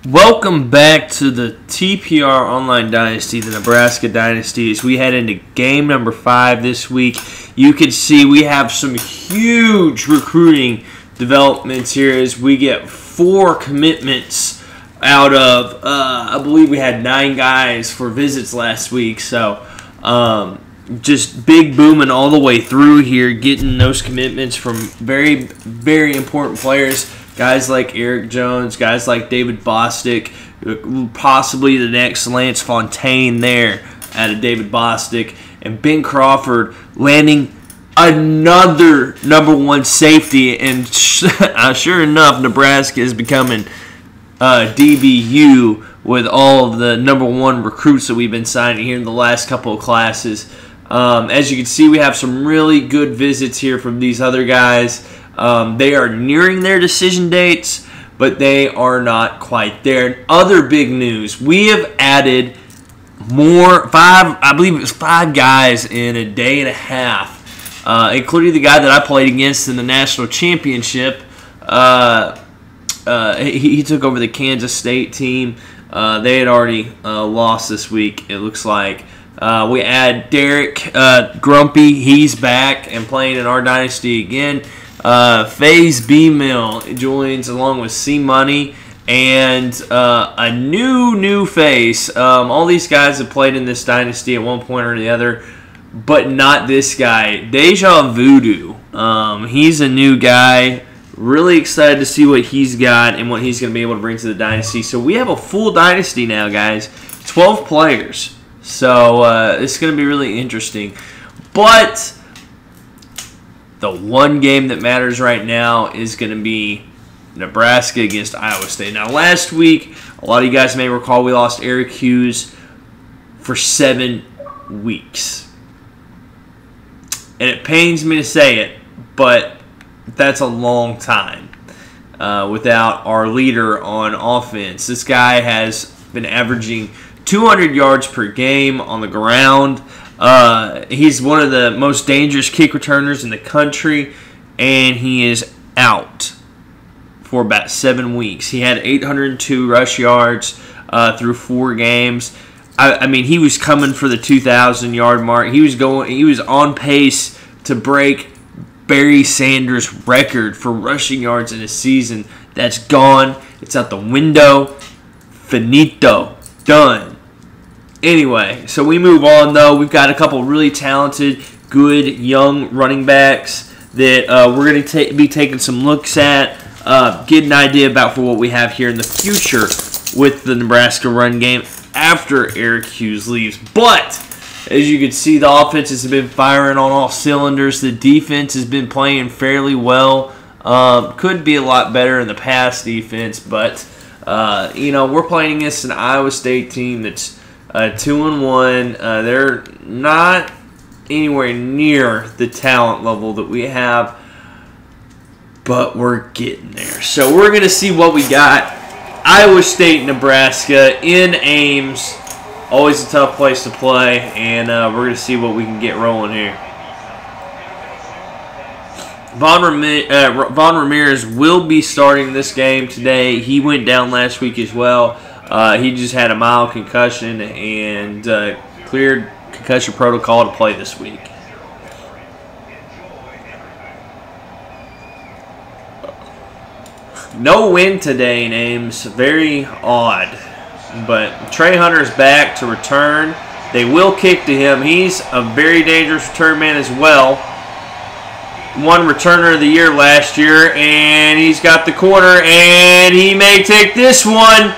Welcome back to the TPR Online Dynasty, the Nebraska Dynasty. As we head into game number 5 this week, you can see we have some huge recruiting developments here as we get 4 commitments out of, I believe we had 9 guys for visits last week. So just big booming all the way through here, getting those commitments from very, very important players. Guys like Eric Jones, guys like David Bostic, possibly the next Lance Fontaine there out of David Bostic, and Ben Crawford landing another number 1 safety. And sure enough, Nebraska is becoming DBU with all of the number 1 recruits that we've been signing here in the last couple of classes. As you can see, we have some really good visits here from these other guys. They are nearing their decision dates, but they are not quite there. And other big news, we have added I believe it was 5 guys in a day and a half, including the guy that I played against in the national championship. He took over the Kansas State team. They had already lost this week, it looks like. We add Derek Grumpy. He's back and playing in our dynasty again. FaZe B-Mill joins along with C-Money and a new face. All these guys have played in this dynasty at one point or the other, but not this guy, Deja Voodoo. He's a new guy. Really excited to see what he's got and what he's going to be able to bring to the dynasty. So we have a full dynasty now, guys. 12 players. So it's going to be really interesting. But the one game that matters right now is going to be Nebraska against Iowa State. Now, last week, a lot of you guys may recall we lost Eric Hughes for 7 weeks. And it pains me to say it, but that's a long time without our leader on offense. This guy has been averaging 200 yards per game on the ground. He's one of the most dangerous kick returners in the country, and he is out for about 7 weeks. He had 802 rush yards through 4 games. I mean, he was coming for the 2,000-yard mark. He was on pace to break Barry Sanders' record for rushing yards in a season. That's gone. It's out the window. Finito. Done. Anyway, so we move on, though. We've got a couple really talented, good, young running backs that we're going to be taking some looks at, get an idea about for what we have here in the future with the Nebraska run game after Eric Hughes leaves. But as you can see, the offense has been firing on all cylinders. The defense has been playing fairly well. Could be a lot better in the pass defense, but we're playing against an Iowa State team that's 2-1. They're not anywhere near the talent level that we have, but we're getting there. So we're going to see what we got. Iowa State, Nebraska in Ames. Always a tough place to play, and we're going to see what we can get rolling here. Von Ramirez will be starting this game today. He went down last week as well. He just had a mild concussion and cleared concussion protocol to play this week. No win today in Ames. Very odd. But Trey Hunter's back to return. They will kick to him. He's a very dangerous return man as well. Won Returner of the Year last year. And he's got the corner. And he may take this one.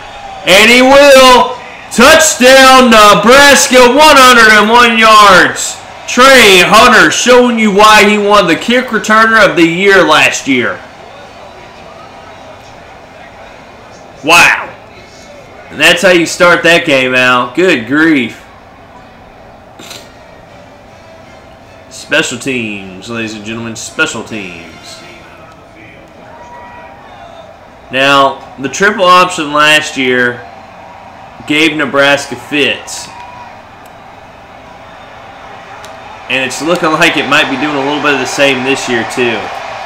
And he will. Touchdown, Nebraska, 101 yards. Trey Hunter showing you why he won the Kick Returner of the Year last year. Wow. And that's how you start that game out. Good grief. Special teams, ladies and gentlemen, special teams. Now, the triple option last year gave Nebraska fits. And it's looking like it might be doing a little bit of the same this year, too.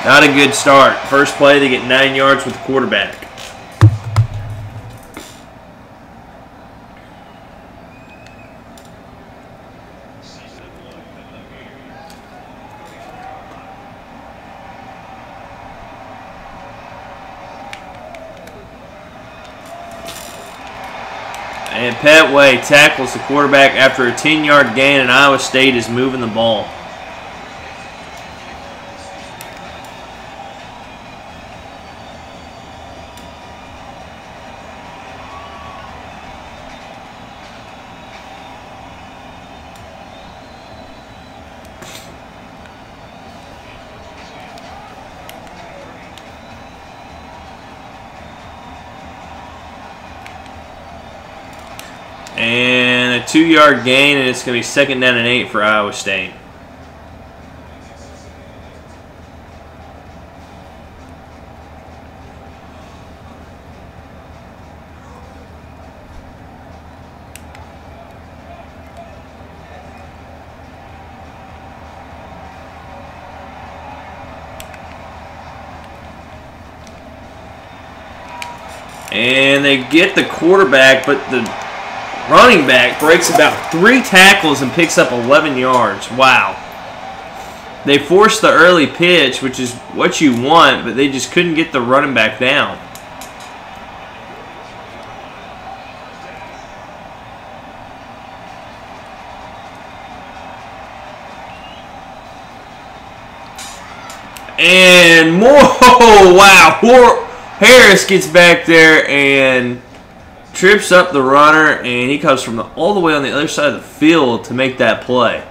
Not a good start. First play, they get 9 yards with the quarterback. And Petway tackles the quarterback after a 10-yard gain, and Iowa State is moving the ball. And a 2-yard gain, and it's going to be 2nd down and 8 for Iowa State. And they get the quarterback, but the running back breaks about 3 tackles and picks up 11 yards. Wow. They forced the early pitch, which is what you want, but they just couldn't get the running back down. And more, wow. Harris gets back there and trips up the runner, and he comes from all the way on the other side of the field to make that play.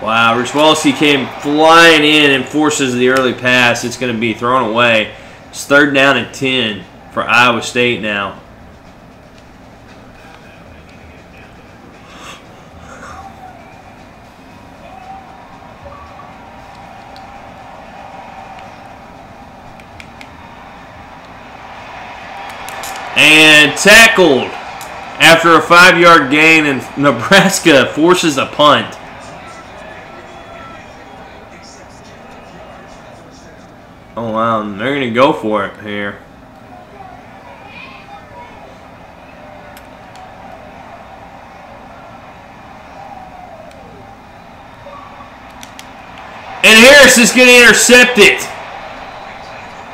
Wow, Richwalski came flying in and forces the early pass. It's going to be thrown away. It's 3rd down and 10 for Iowa State now. And tackled after a 5-yard gain, and Nebraska forces a punt. Oh, wow. They're going to go for it here. And Harris is going to intercept it.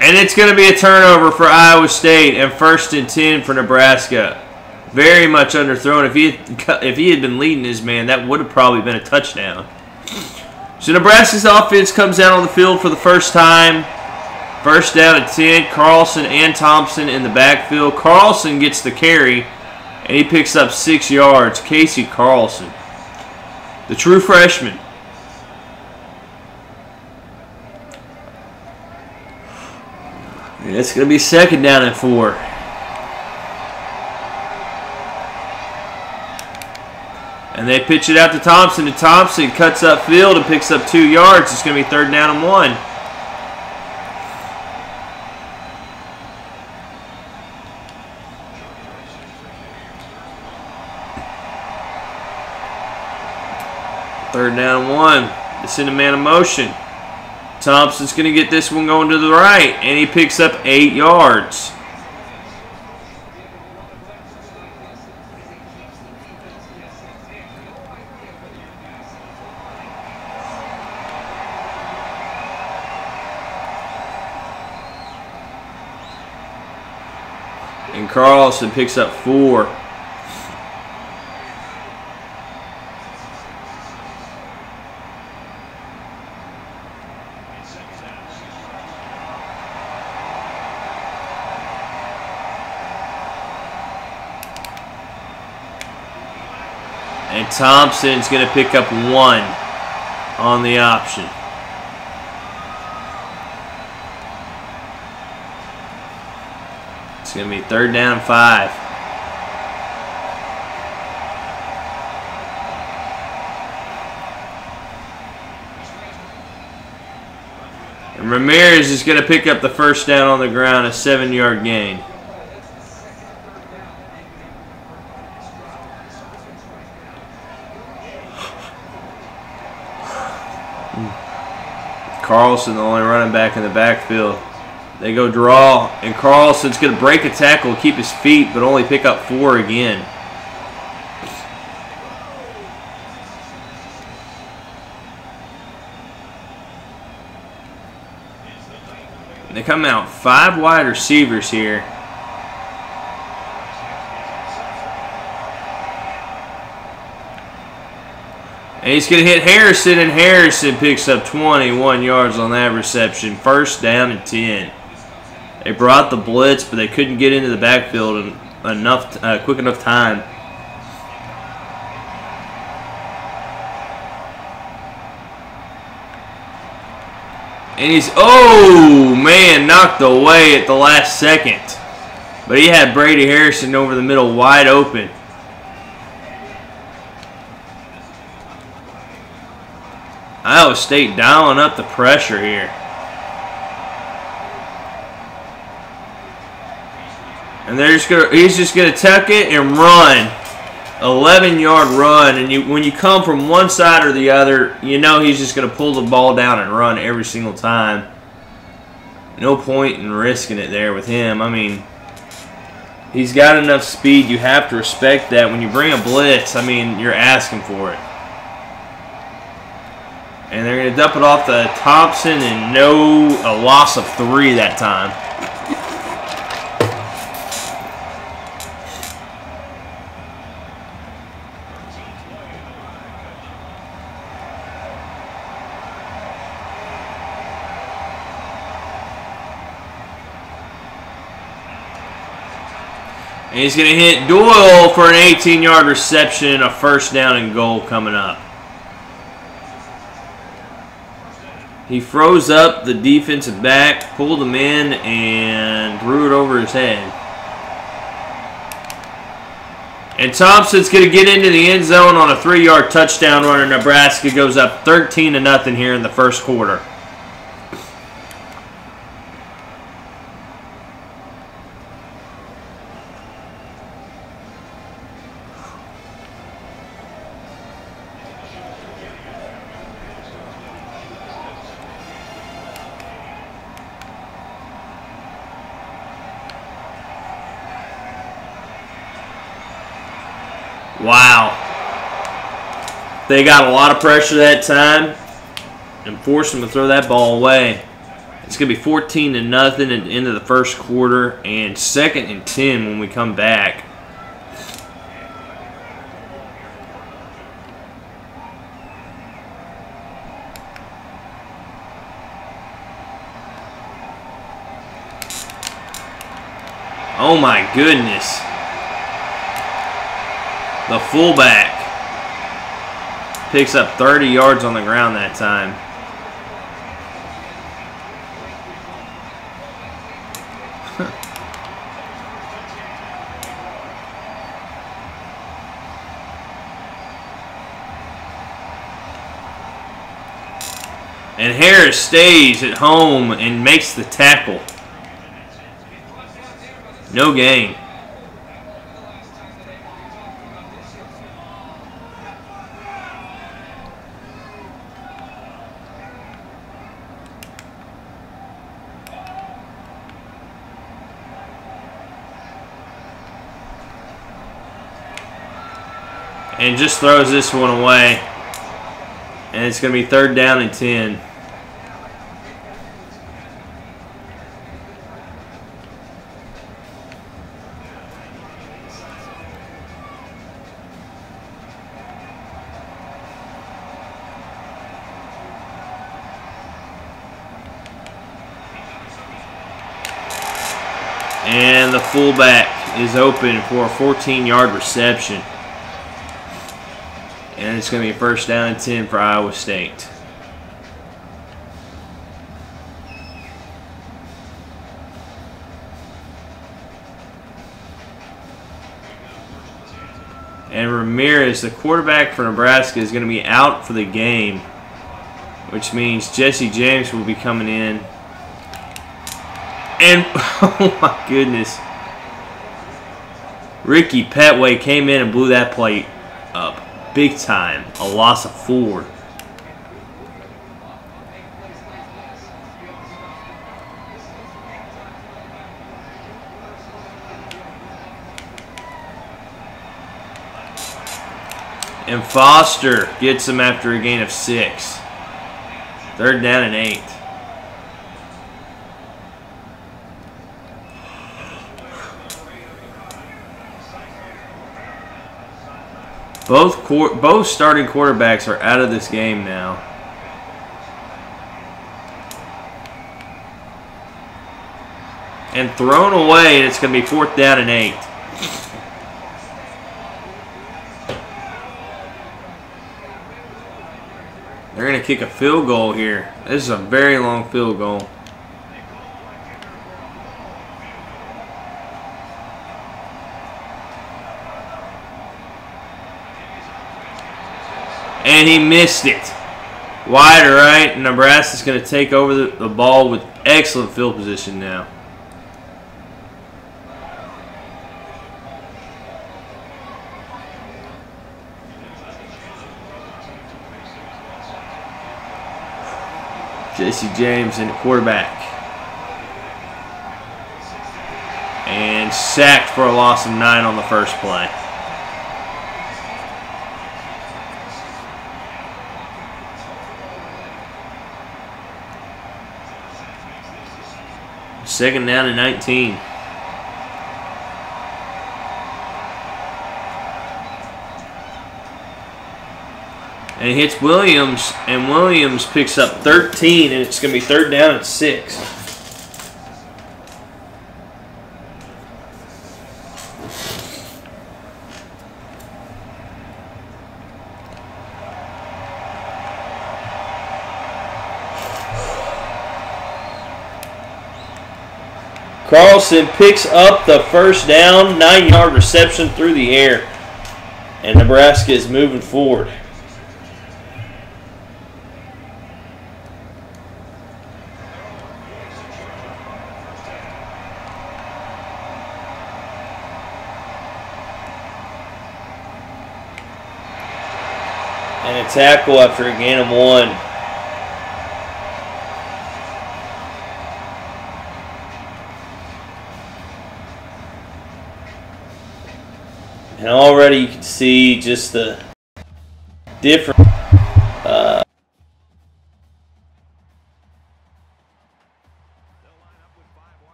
And it's going to be a turnover for Iowa State and 1st and 10 for Nebraska. Very much underthrown. If he had been leading his man, that would have probably been a touchdown. So Nebraska's offense comes out on the field for the first time. 1st down and 10. Carlson and Thompson in the backfield. Carlson gets the carry, and he picks up 6 yards. Casey Carlson, the true freshman. And it's going to be 2nd down and 4. And they pitch it out to Thompson, and Thompson cuts up field and picks up 2 yards. It's going to be 3rd down and 1. Third down and 1. It's in a man of motion. Thompson's going to get this one going to the right, and he picks up 8 yards. And Carlson picks up 4. And Thompson's going to pick up 1 on the option. It's going to be 3rd down and 5. And Ramirez is going to pick up the 1st down on the ground, a 7-yard gain. Carlson, the only running back in the backfield. They go draw, and Carlson's going to break a tackle, keep his feet, but only pick up 4 again. They come out 5 wide receivers here. And he's going to hit Harrison, and Harrison picks up 21 yards on that reception. First down and 10. They brought the blitz, but they couldn't get into the backfield in quick enough time. And he's, oh man, knocked away at the last second. But he had Brady Harrison over the middle wide open. Iowa State dialing up the pressure here. And he's just gonna tuck it and run. 11-yard run, and when you come from one side or the other, you know he's just going to pull the ball down and run every single time. No point in risking it there with him. I mean, he's got enough speed. You have to respect that. When you bring a blitz, I mean, you're asking for it. And they're going to dump it off to Thompson, and a loss of 3 that time. And he's going to hit Doyle for an 18-yard reception and a first down and goal coming up. He froze up the defensive back, pulled him in, and threw it over his head. And Thompson's going to get into the end zone on a 3-yard touchdown run, and Nebraska goes up 13-0 here in the first quarter. Wow. They got a lot of pressure that time and forced them to throw that ball away. It's going to be 14-0 at the end of the first quarter, and 2nd and 10 when we come back. Oh my goodness. The fullback picks up 30 yards on the ground that time. And Harris stays at home and makes the tackle. No gain. And just throws this one away. And it's going to be 3rd down and 10. And the fullback is open for a 14-yard reception. And it's going to be 1st down and 10 for Iowa State. And Ramirez, the quarterback for Nebraska, is going to be out for the game, which means Jesse James will be coming in. And, oh my goodness, Ricky Petway came in and blew that play up. Big time. A loss of 4. And Foster gets him after a gain of 6. 3rd down and 8. Both starting quarterbacks are out of this game now. And thrown away, and it's going to be 4th down and 8. They're going to kick a field goal here. This is a very long field goal. And he missed it. Wide right. Nebraska's going to take over the ball with excellent field position now. J.C. James in quarterback. And sacked for a loss of 9 on the first play. Second down and 19. And he hits Williams, and Williams picks up 13, and it's going to be 3rd down and 6. Carlson picks up the first down, 9-yard reception through the air, and Nebraska is moving forward. And a tackle after a gain of 1. And already you can see just the different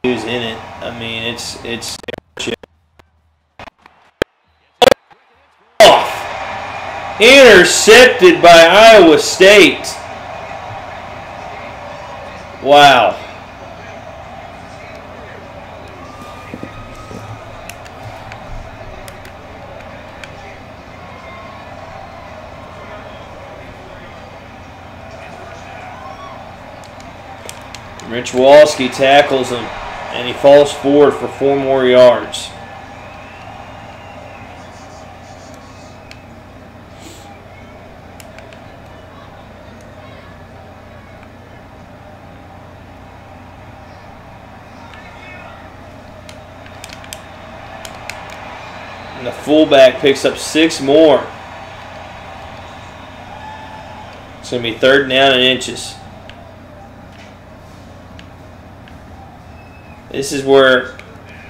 in it. I mean, it's off. Intercepted by Iowa State. Wow. Rich Walski tackles him, and he falls forward for 4 more yards. And the fullback picks up 6 more. It's going to be 3rd down and inches. This is where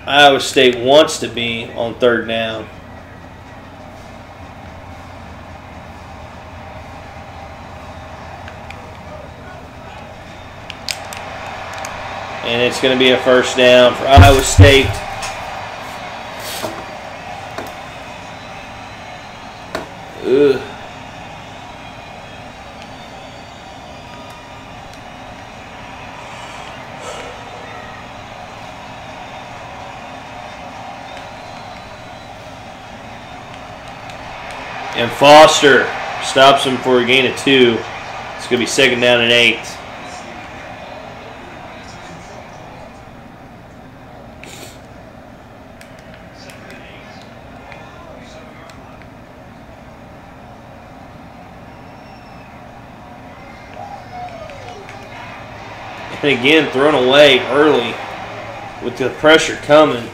Iowa State wants to be on 3rd down. And it's going to be a first down for Iowa State. Ugh. And Foster stops him for a gain of 2. It's going to be 2nd down and 8. And again, thrown away early with the pressure coming.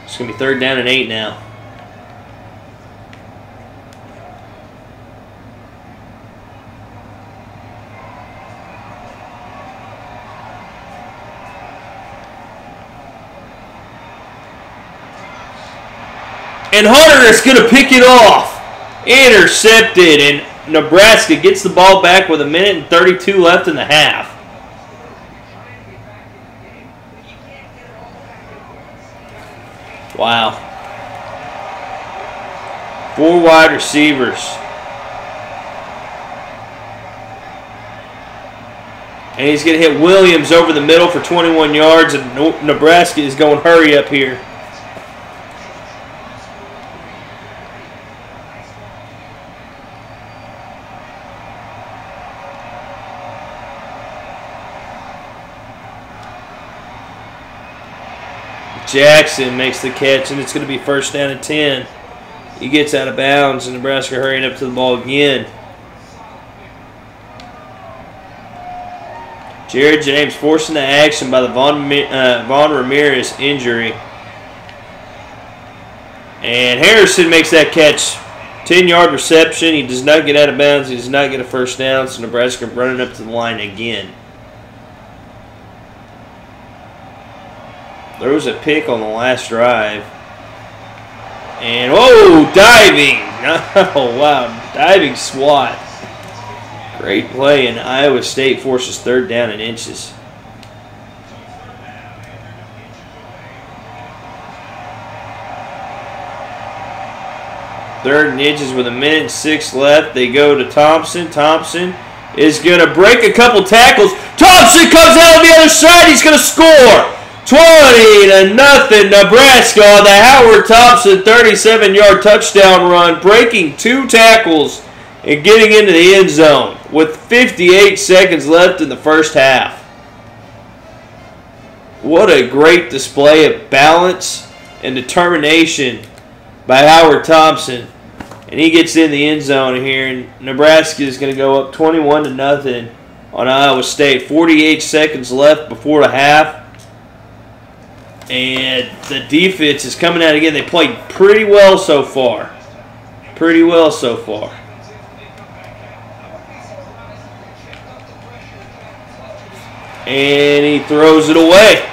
It's going to be 3rd down and 8 now. And Hunter is going to pick it off. Intercepted, and Nebraska gets the ball back with 1:32 minutes left in the half. Wow. 4 wide receivers. And he's going to hit Williams over the middle for 21 yards. And Nebraska is going hurry up here. Jackson makes the catch, and it's going to be first down and 10. He gets out of bounds, and Nebraska hurrying up to the ball again. Jared James forcing the action by the Von Ramirez injury. And Harrison makes that catch. 10-yard reception. He does not get out of bounds. He does not get a first down, so Nebraska running up to the line again. There was a pick on the last drive. And, whoa, diving. Oh, wow, diving swat. Great play, and Iowa State forces third down and inches. Third and inches with 1:06 left. They go to Thompson. Thompson is going to break a couple tackles. Thompson comes out on the other side. He's going to score. 20-0, Nebraska on the Howard Thompson 37-yard touchdown run, breaking 2 tackles and getting into the end zone with 58 seconds left in the first half. What a great display of balance and determination by Howard Thompson. And he gets in the end zone here, and Nebraska is going to go up 21-0 on Iowa State. 48 seconds left before the half. And the defense is coming out again. They played pretty well so far. Pretty well so far. And he throws it away.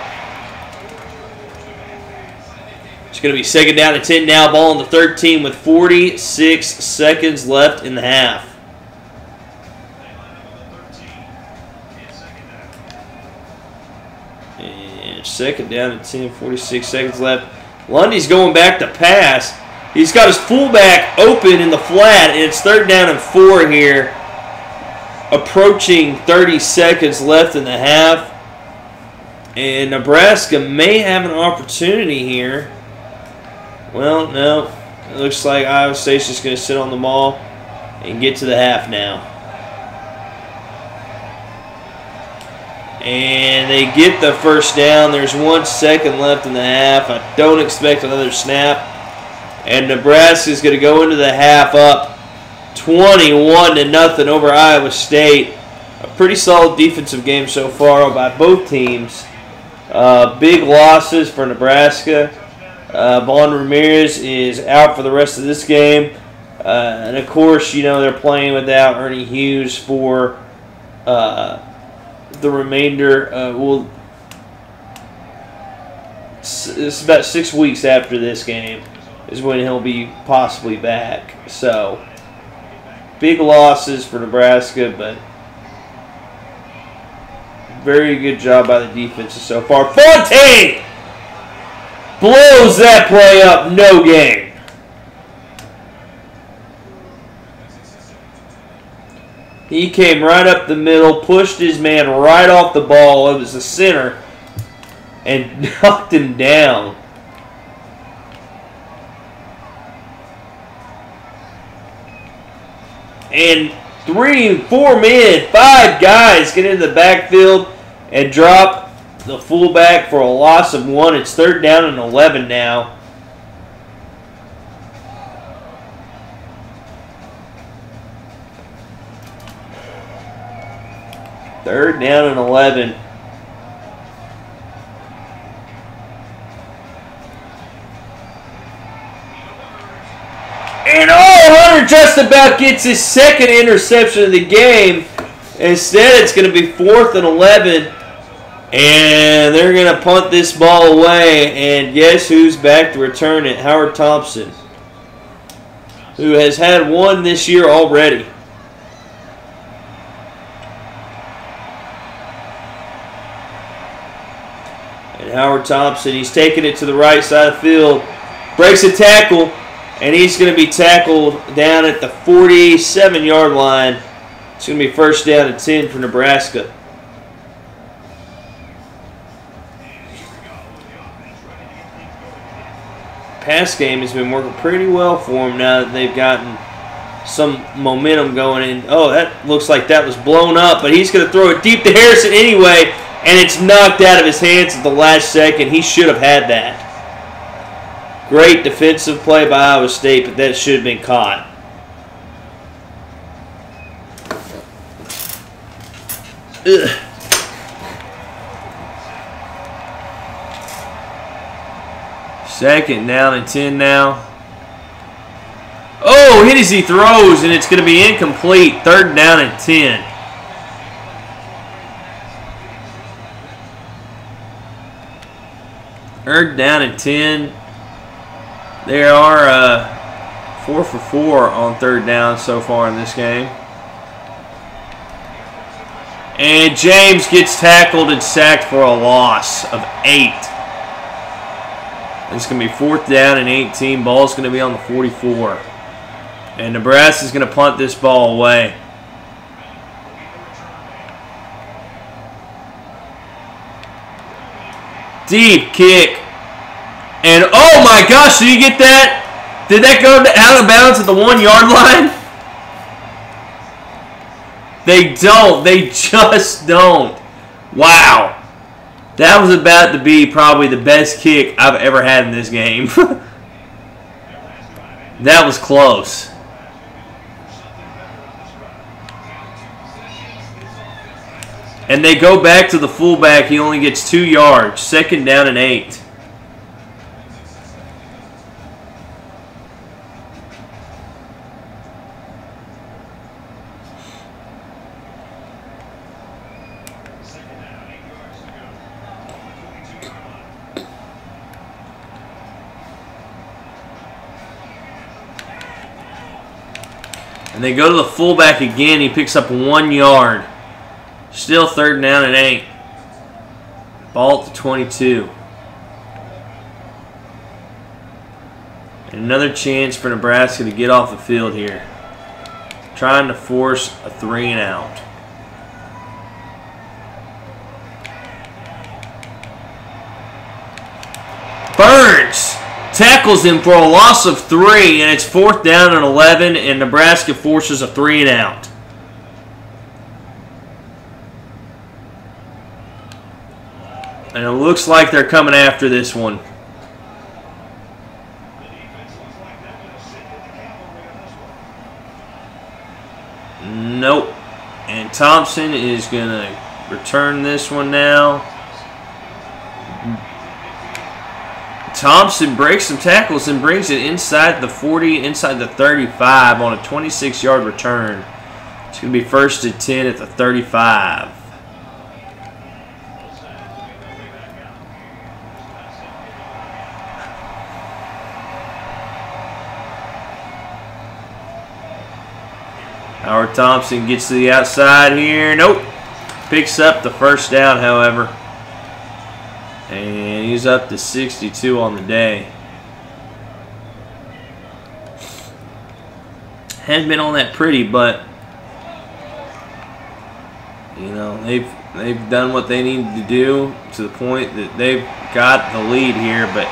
It's going to be second down and 10 now. Ball on the 13 with 46 seconds left in the half. Second down and 10, 46 seconds left. Lundy's going back to pass. He's got his fullback open in the flat, and it's third down and 4 here. Approaching 30 seconds left in the half. And Nebraska may have an opportunity here. Well, no. It looks like Iowa State's just going to sit on the ball and get to the half now. And they get the first down. There's 1 second left in the half. I don't expect another snap. And Nebraska is going to go into the half up 21-0 over Iowa State. A pretty solid defensive game so far by both teams. Big losses for Nebraska. Von Ramirez is out for the rest of this game. And of course, you know, they're playing without Ernie Hughes for the remainder. It's about 6 weeks after this game is when he'll be possibly back. So, big losses for Nebraska, but very good job by the defense so far. Fontaine blows that play up. No gain. He came right up the middle, pushed his man right off the ball. It was the center, and knocked him down. And 3, 4 men, 5 guys get into the backfield and drop the fullback for a loss of 1. It's third down and 11 now. Third down and 11. And Hunter just about gets his second interception of the game. Instead, it's going to be 4th and 11. And they're going to punt this ball away. And guess who's back to return it? Howard Thompson, who has had 1 this year already. And Howard Thompson, he's taking it to the right side of the field. Breaks a tackle. And he's going to be tackled down at the 47-yard line. It's going to be first down and 10 for Nebraska. Pass game has been working pretty well for them now that they've gotten some momentum going in. Oh, that looks like that was blown up, but he's going to throw it deep to Harrison anyway, and it's knocked out of his hands at the last second. He should have had that. Great defensive play by Iowa State, but that should have been caught. Ugh. Second down and 10 now. Oh, hit as he throws, and it's going to be incomplete. Third down and 10. Third down and 10. They are 4 for 4 on third down so far in this game. And James gets tackled and sacked for a loss of 8. It's going to be fourth down and 18. Ball's going to be on the 44. And Nebraska's going to punt this ball away. Deep kick. And oh my gosh, did you get that? Did that go out of bounds at the 1-yard line? They don't. They just don't. Wow. That was about to be probably the best kick I've ever had in this game. That was close. And they go back to the fullback. He only gets 2 yards. Second down and 8. And they go to the fullback again. He picks up 1 yard. Still third down and 8. Ball at the 22. And another chance for Nebraska to get off the field here. Trying to force a 3 and out. Burns tackles him for a loss of 3, and it's fourth down and 11, and Nebraska forces a 3 and out. And it looks like they're coming after this one. Nope. And Thompson is going to return this one now. Thompson breaks some tackles and brings it inside the 40, inside the 35 on a 26-yard return. It's going to be first and 10 at the 35. Howard Thompson gets to the outside here. Nope. Picks up the first down, however. And he's up to 62 on the day. Hadn't been all that pretty, but you know, they've done what they needed to do to the point that they've got the lead here. But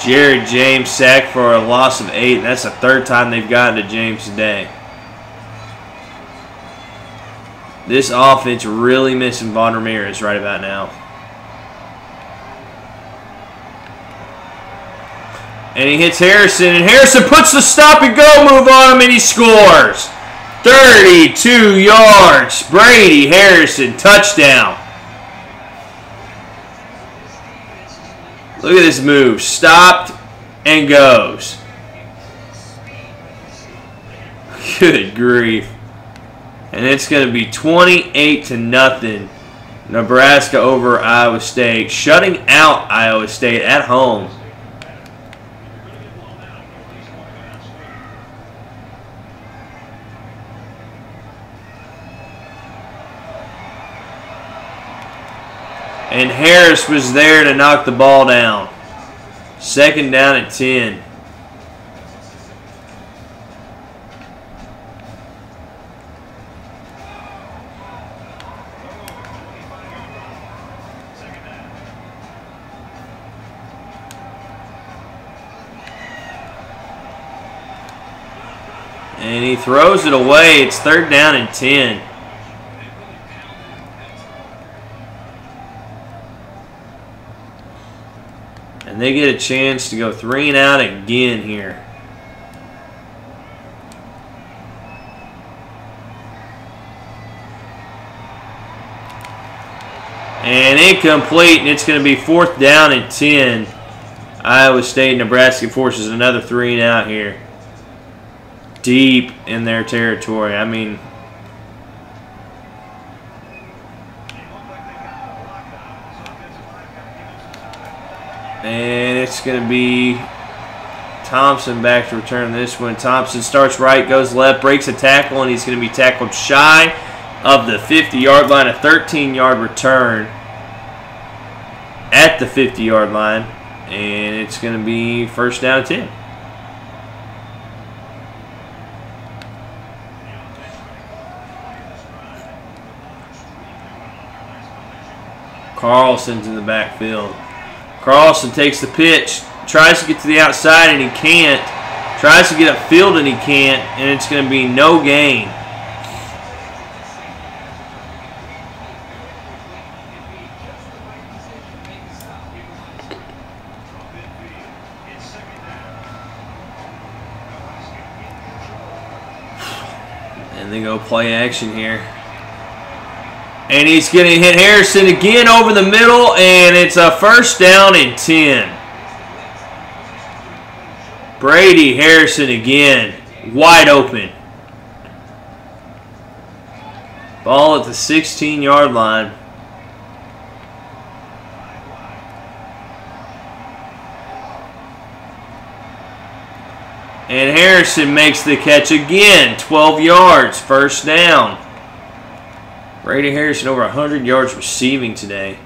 Jared James sacked for a loss of 8. That's the third time they've gotten to James today. This offense really missing Von Ramirez right about now. And he hits Harrison, and Harrison puts the stop-and-go move on him, and he scores. 32 yards. Brady Harrison, touchdown. Look at this move. Stopped and goes. Good grief. And it's going to be 28-0. Nebraska over Iowa State. Shutting out Iowa State at home. And Harris was there to knock the ball down. Second down at 10. And he throws it away. It's 3rd down and 10. And they get a chance to go 3 and out again here. And incomplete, and it's going to be 4th down and 10. Iowa State, Nebraska forces another 3 and out here. Deep in their territory. I mean, and it's going to be Thompson back to return this one. Thompson starts right, goes left, breaks a tackle, and he's going to be tackled shy of the 50-yard line. A 13-yard return at the 50-yard line, and it's going to be 1st down and 10. Carlson's in the backfield. Carlson takes the pitch, tries to get to the outside, and he can't. Tries to get upfield, and he can't, and it's going to be no gain. And they go play action here. And he's going to hit Harrison again over the middle, and it's a 1st down and 10. Brady Harrison again, wide open. Ball at the 16-yard line. And Harrison makes the catch again, 12 yards, 1st down. Brady Harrison over 100 yards receiving today.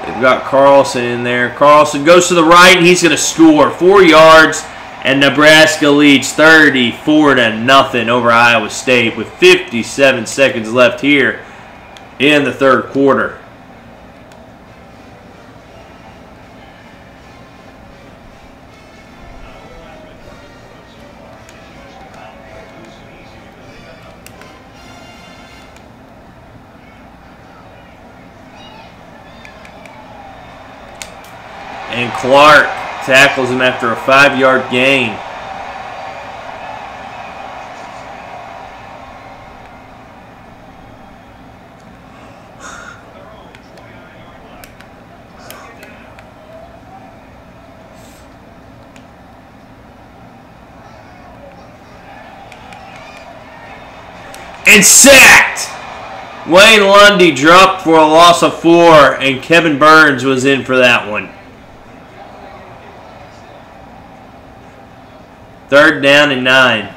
They've got Carlson in there. Carlson goes to the right, and he's going to score 4 yards, and Nebraska leads 34-0 over Iowa State with 57 seconds left here in the 3rd quarter. And Clark tackles him after a 5-yard gain. And sacked! Wayne Lundy dropped for a loss of 4, and Kevin Burns was in for that one. 3rd down and 9.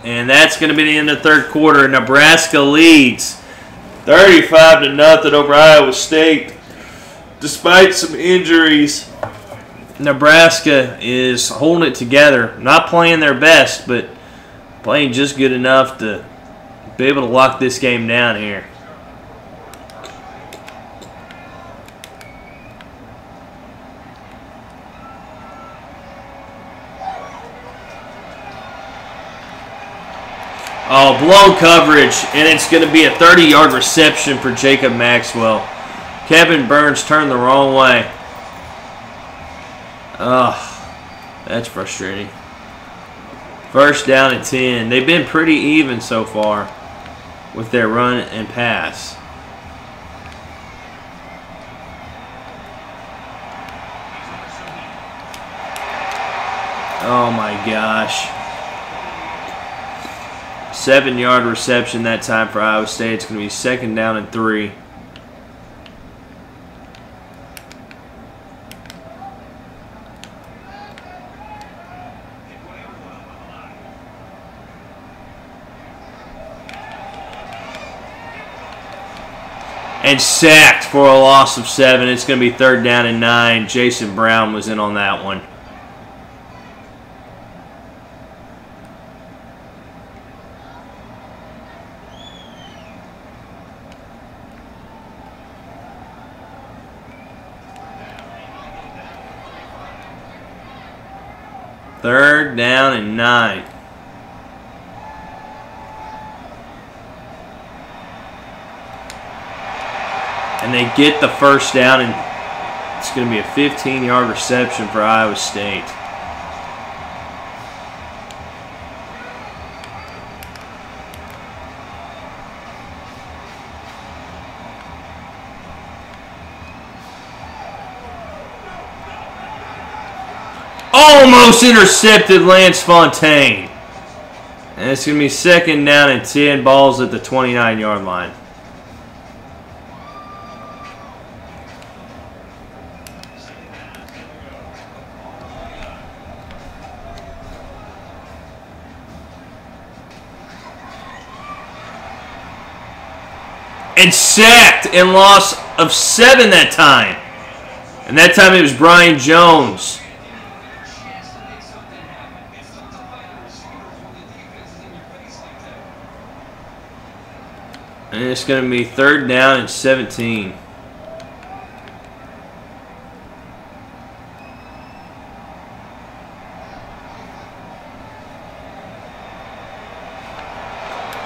And that's going to be the end of the 3rd quarter. Nebraska leads 35-0 over Iowa State. Despite some injuries, Nebraska is holding it together. Not playing their best, but playing just good enough to be able to lock this game down here. Oh, blown coverage, and it's going to be a 30-yard reception for Jacob Maxwell. Kevin Burns turned the wrong way. Oh, that's frustrating. 1st down and 10. They've been pretty even so far with their run and pass. Oh my gosh. 7-yard reception that time for Iowa State. It's going to be 2nd down and 3. And sacked for a loss of 7. It's going to be 3rd down and 9. Jason Brown was in on that one. 3rd down and 9. And they get the 1st down, and it's going to be a 15-yard reception for Iowa State. Almost intercepted Lance Fontaine. And it's going to be 2nd down and 10. Balls at the 29-yard line. And sacked and loss of 7 that time. And that time it was Brian Jones. And it's going to be 3rd down and 17.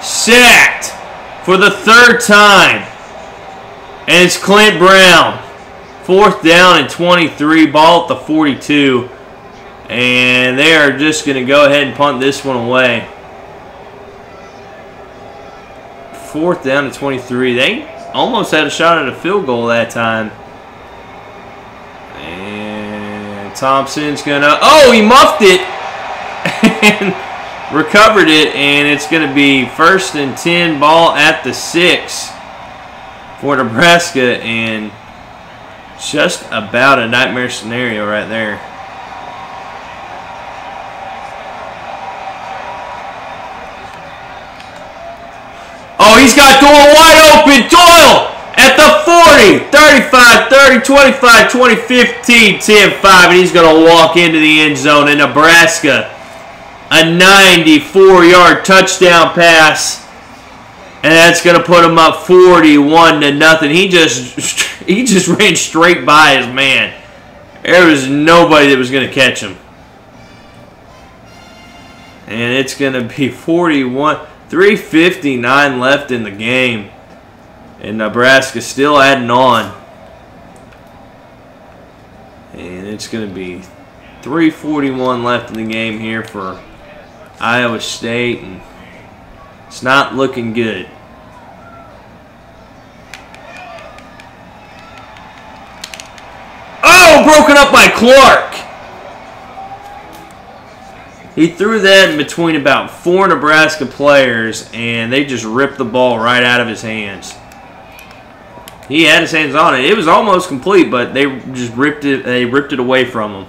Sacked for the 3rd time. And it's Clint Brown. 4th down and 23. Ball at the 42. And they are just going to go ahead and punt this one away. 4th down to 23. They almost had a shot at a field goal that time. And Thompson's going to... Oh, he muffed it! And recovered it. And it's going to be 1st and 10. Ball at the 6 for Nebraska. And just about a nightmare scenario right there. Oh, he's got Doyle wide open. Doyle at the 40, 35, 30, 25, 20, 15, 10, 5. And he's going to walk into the end zone in Nebraska. A 94-yard touchdown pass. And that's going to put him up 41-0. He just ran straight by his man. There was nobody that was going to catch him. And it's going to be 41. 3:59 left in the game. And Nebraska still adding on. And it's going to be 3:41 left in the game here for Iowa State. And it's not looking good. Oh, broken up by Clark. He threw that in between about 4 Nebraska players, and they just ripped the ball right out of his hands. He had his hands on it. It was almost complete, but they just ripped it. They ripped it away from him.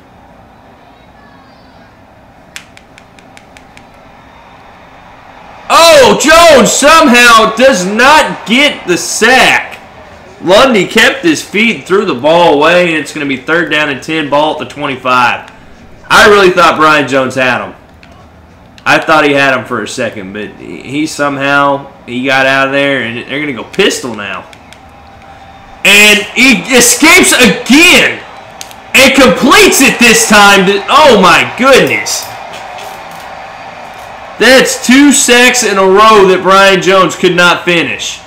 Oh, Jones somehow does not get the sack. Lundy kept his feet and threw the ball away, and it's going to be 3rd down and 10. Ball at the 25. I really thought Brian Jones had him. I thought he had him for a second, but he got out of there, and they're going to go pistol now. And he escapes again and completes it this time. Oh, my goodness. That's 2 sacks in a row that Brian Jones could not finish.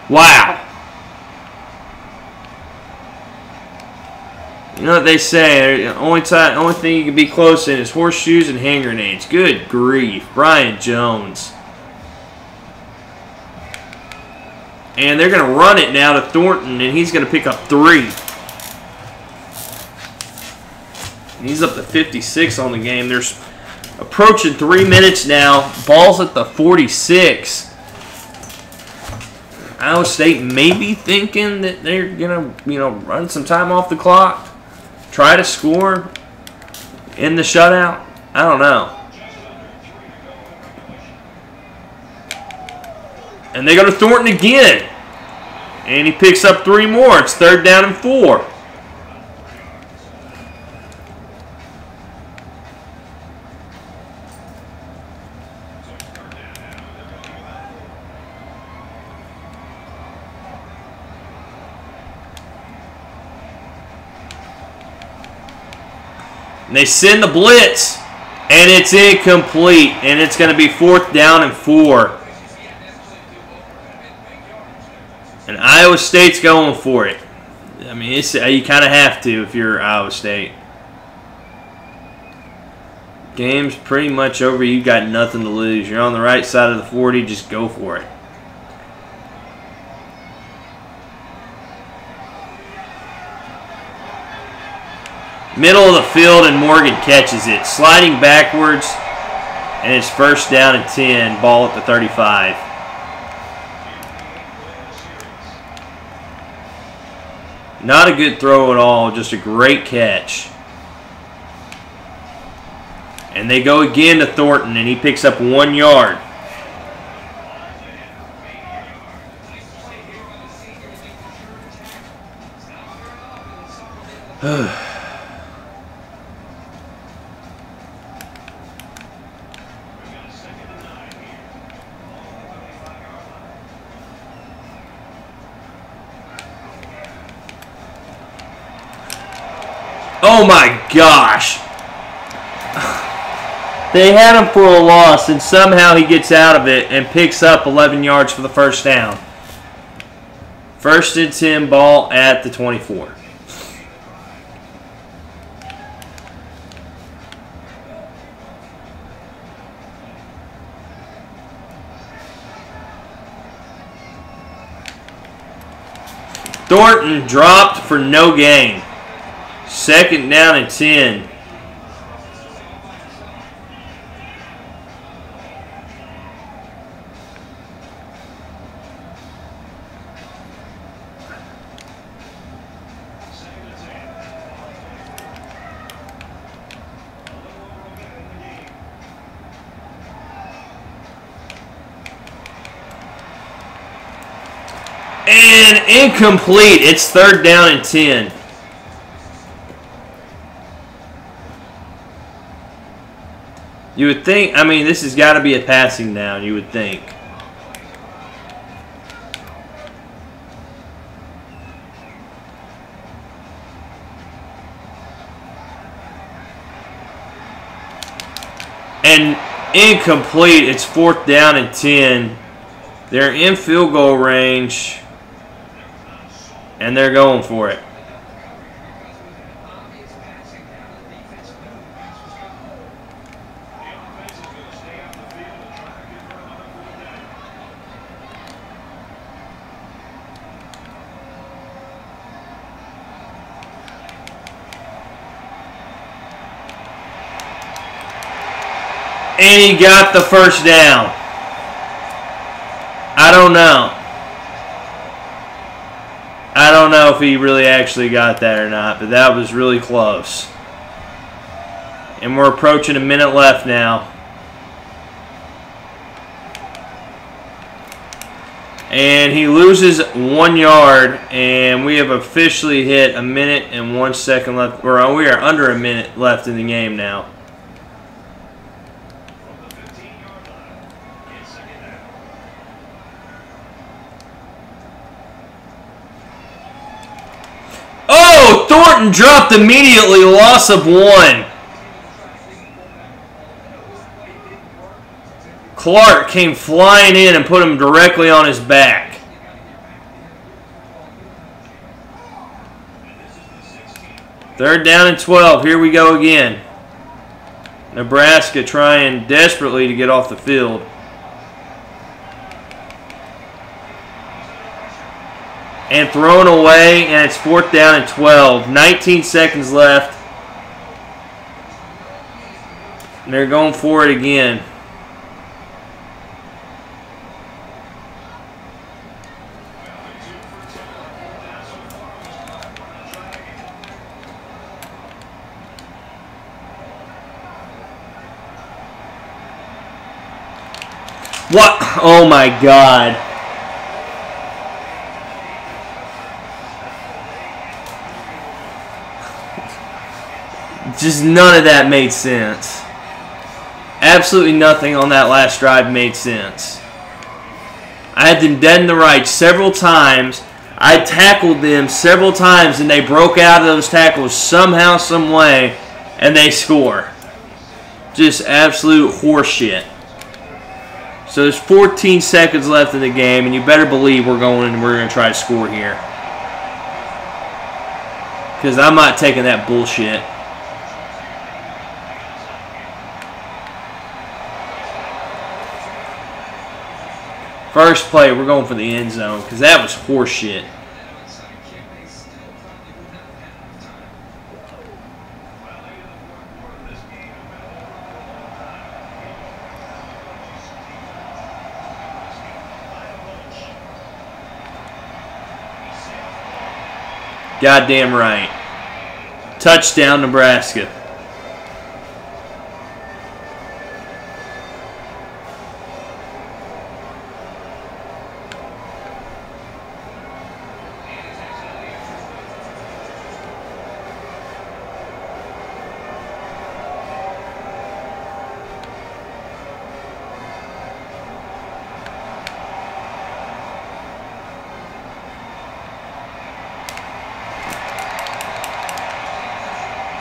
Wow. You know what they say, the only thing you can be close in is horseshoes and hand grenades. Good grief. Brian Jones. And they're going to run it now to Thornton, and he's going to pick up 3. And he's up to 56 on the game. There's approaching 3 minutes now. Ball's at the 46. Iowa State may be thinking that they're going to, run some time off the clock. Try to score in the shutout. I don't know. And they go to Thornton again. And he picks up 3 more. It's 3rd down and 4. And they send the blitz, and it's incomplete, and it's going to be 4th down and 4. And Iowa State's going for it. I mean, you kind of have to if you're Iowa State. Game's pretty much over. You got nothing to lose. You're on the right side of the 40. Just go for it. Middle of the field, and Morgan catches it. Sliding backwards, and it's 1st down and 10. Ball at the 35. Not a good throw at all. Just a great catch. And they go again to Thornton, and he picks up 1 yard. Oh my gosh. They had him for a loss, and somehow he gets out of it and picks up 11 yards for the 1st down. 1st and 10, ball at the 24. Thornton dropped for no gain. 2nd down and 10. And incomplete. It's 3rd down and 10. You would think, I mean, this has got to be a passing down, you would think. And incomplete. It's 4th down and 10. They're in field goal range, and they're going for it. And he got the 1st down. I don't know. I don't know if he really actually got that or not, but that was really close. And we're approaching a minute left now. And he loses 1 yard, and we have officially hit a minute and 1 second left. We are under a minute left in the game now. Oh, Thornton dropped immediately, loss of 1. Clark came flying in and put him directly on his back. Third down and 12. Here we go again. Nebraska trying desperately to get off the field. And thrown away, and it's 4th down and 12. 19 seconds left. And they're going for it again. What? Oh my God. Just none of that made sense. Absolutely nothing on that last drive made sense. I had them dead in the right several times. I tackled them several times, and they broke out of those tackles somehow, some way, and they score. Just absolute horseshit. So there's 14 seconds left in the game, and you better believe we're going to try to score here. Because I'm not taking that bullshit. First play, we're going for the end zone because that was horseshit. Goddamn right. Touchdown, Nebraska.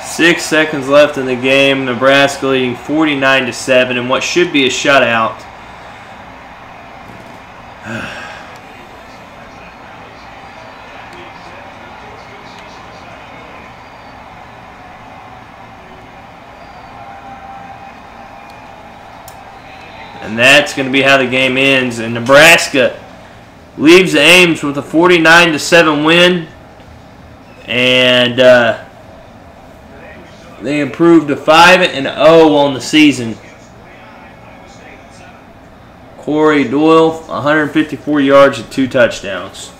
Six seconds left in the game. Nebraska leading 49-7 in what should be a shutout. And that's going to be how the game ends. And Nebraska leaves Ames with a 49-7 win. And they improved to 5-0 on the season. Corey Doyle, 154 yards and 2 touchdowns.